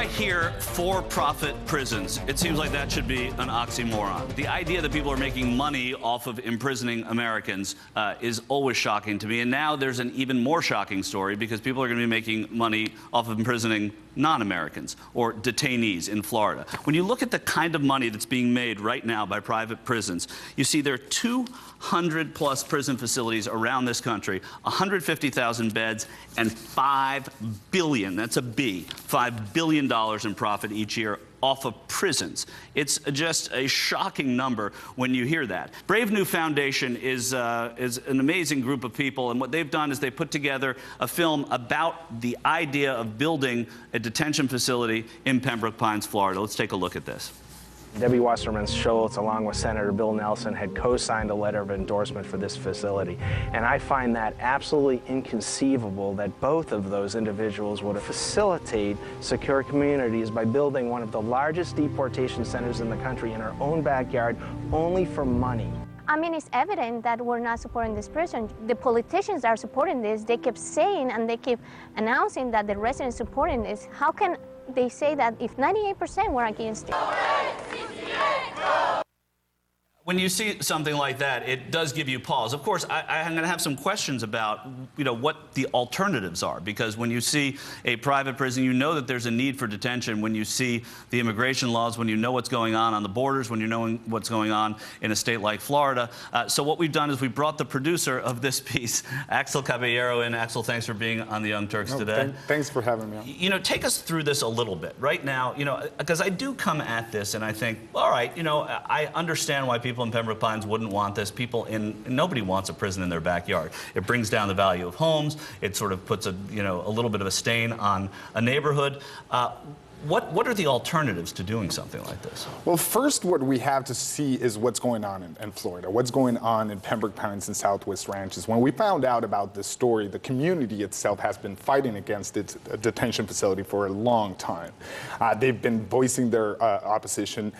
I hear for-profit prisons, it seems like that should be an oxymoron. The idea that people are making money off of imprisoning Americans is always shocking to me. And now there's an even more shocking story because people are going to be making money off of imprisoning non-Americans or detainees in Florida. When you look at the kind of money that's being made right now by private prisons, you see there are 200+ prison facilities around this country, 150,000 beds, and $5 billion, that's a B, $5 billion in profit each year off of prisons. It's just a shocking number when you hear that. Brave New Foundation is an amazing group of people, and what they've done is they put together a film about the idea of building a detention facility in Pembroke Pines, Florida. Let's take a look at this. Debbie Wasserman Schultz, along with Senator Bill Nelson, had co-signed a letter of endorsement for this facility. And I find that absolutely inconceivable that both of those individuals would facilitate secure communities by building one of the largest deportation centers in the country in our own backyard, only for money. I mean, it's evident that we're not supporting this prison. The politicians are supporting this. They keep saying and they keep announcing that the residents supporting this. How can they say that if 98% were against it? When you see something like that, it does give you pause. Of course, I'm going to have some questions about, what the alternatives are, because when you see a private prison, you know that there's a need for detention. When you see the immigration laws, when you know what's going on the borders, when you know what's going on in a state like Florida. So what we've done is we brought the producer of this piece, Axel Caballero, in. Axel, thanks for being on the Young Turks today. Thanks for having me. Take us through this a little bit. Right now, because I do come at this and I think, all right, I understand why people in Pembroke Pines wouldn't want this. Nobody wants a prison in their backyard. It brings down the value of homes. It sort of puts a little bit of a stain on a neighborhood. What are the alternatives to doing something like this? Well, first, what we have to see is what's going on in Florida, what's going on in Pembroke Pines and Southwest Ranches. When we found out about this story, the community itself has been fighting against its detention facility for a long time. They've been voicing their opposition.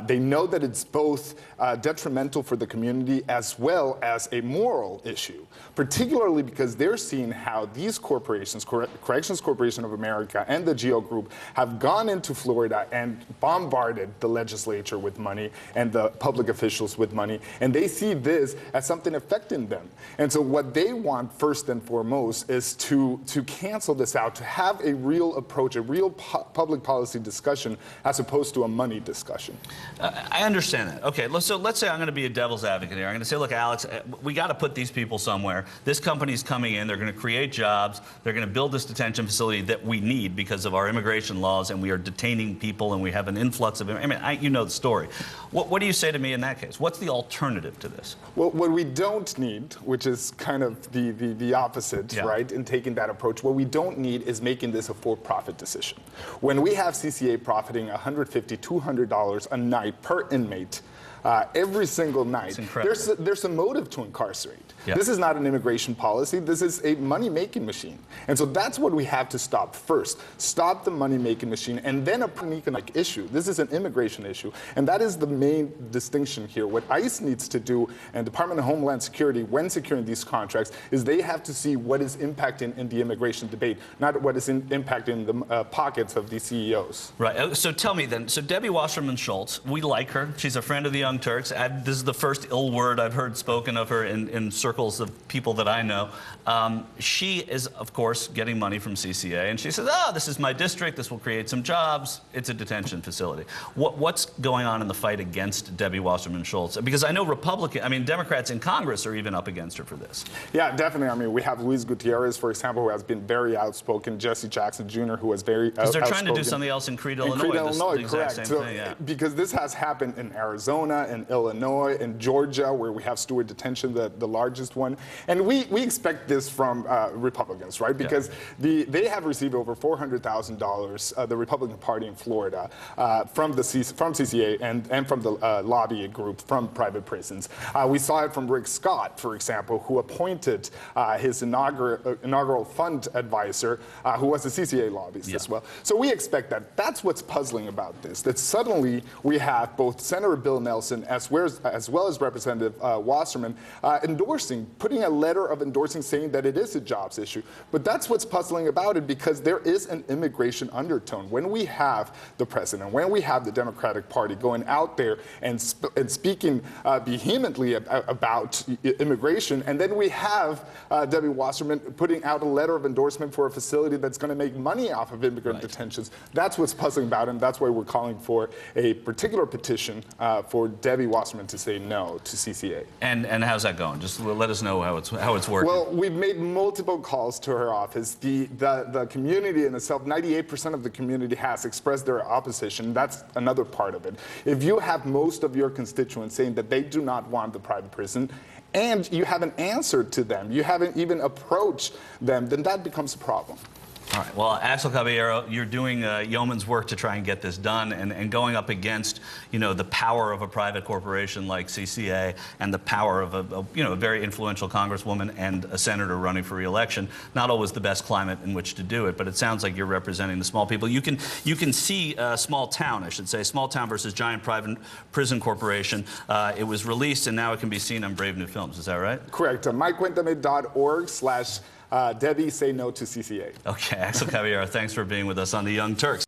They know that it's both detrimental for the community as well as a moral issue, particularly because they're seeing how these corporations, Corrections Corporation of America and the GEO Group, have gone into Florida and bombarded the legislature with money and the public officials with money, and they see this as something affecting them. And so what they want first and foremost is to cancel this out, to have a real approach, a real public policy discussion as opposed to a money discussion. I understand that. Okay, so let's say I'm going to be a devil's advocate here. I'm going to say, look, Alex, we got to put these people somewhere. This company's coming in. They're going to create jobs. They're going to build this detention facility that we need because of our immigration laws, and we are detaining people, and we have an influx of, you know the story. What do you say to me in that case? What's the alternative to this? Well, what we don't need, which is kind of the opposite, right, in taking that approach, what we don't need is making this a for-profit decision. When we have CCA profiting $150, $200 a night per inmate, every single night, there's a motive to incarcerate. Yeah. This is not an immigration policy. This is a money-making machine. And so that's what we have to stop first. Stop the money-making machine, and then an economic issue. This is an immigration issue, and that is the main distinction here. What ICE needs to do, and Department of Homeland Security, when securing these contracts, is they have to see what is impacting in the immigration debate, not what is impacting the pockets of these CEOs. Right. So tell me then, so Debbie Wasserman Schultz, we like her. She's a friend of the Young Turks. This is the first ill word I've heard spoken of her in circles of people that I know. She is, of course, getting money from CCA, and she says, this is my district, this will create some jobs, it's a detention facility. What's going on in the fight against Debbie Wasserman Schultz? Because I know Democrats in Congress are even up against her for this. Yeah, definitely. We have Luis Gutierrez, for example, who has been very outspoken, Jesse Jackson Jr., who was very outspoken. Because they're trying to do something else in Crete, Illinois. Correct. Because this has happened in Arizona, in Illinois, in Georgia, where we have Stewart Detention, the largest one. And we expect this from Republicans, right? Because they have received over $400,000, the Republican Party in Florida, from CCA and from the lobby group from private prisons. We saw it from Rick Scott, for example, who appointed his inaugural fund advisor, who was a CCA lobbyist as well. So we expect that. That's what's puzzling about this, that suddenly we have both Senator Bill Nelson Nelson, as well as Representative Wasserman, putting a letter of endorsing saying that it is a jobs issue. But that's what's puzzling about it, because there is an immigration undertone. When we have the president, when we have the Democratic Party going out there and speaking vehemently about immigration, and then we have Debbie Wasserman putting out a letter of endorsement for a facility that's going to make money off of immigrant detentions, that's what's puzzling about it, and that's why we're calling for a particular petition for Debbie Wasserman to say no to CCA. And how's that going? Just let us know how it's working. Well, we've made multiple calls to her office. The community in itself, 98% of the community has expressed their opposition. That's another part of it. If you have most of your constituents saying that they do not want the private prison, and you haven't answered to them, you haven't even approached them, then that becomes a problem. All right. Well, Axel Caballero, you're doing yeoman's work to try and get this done, and going up against, the power of a private corporation like CCA and the power of a very influential congresswoman and a senator running for re-election. Not always the best climate in which to do it, but it sounds like you're representing the small people. You can see small town, I should say, small town versus giant private prison corporation. It was released, and now it can be seen on Brave New Films. Is that right? Correct. mycuentame.org/Debbie say no to CCA. Okay, Axel Caballero, thanks for being with us on The Young Turks.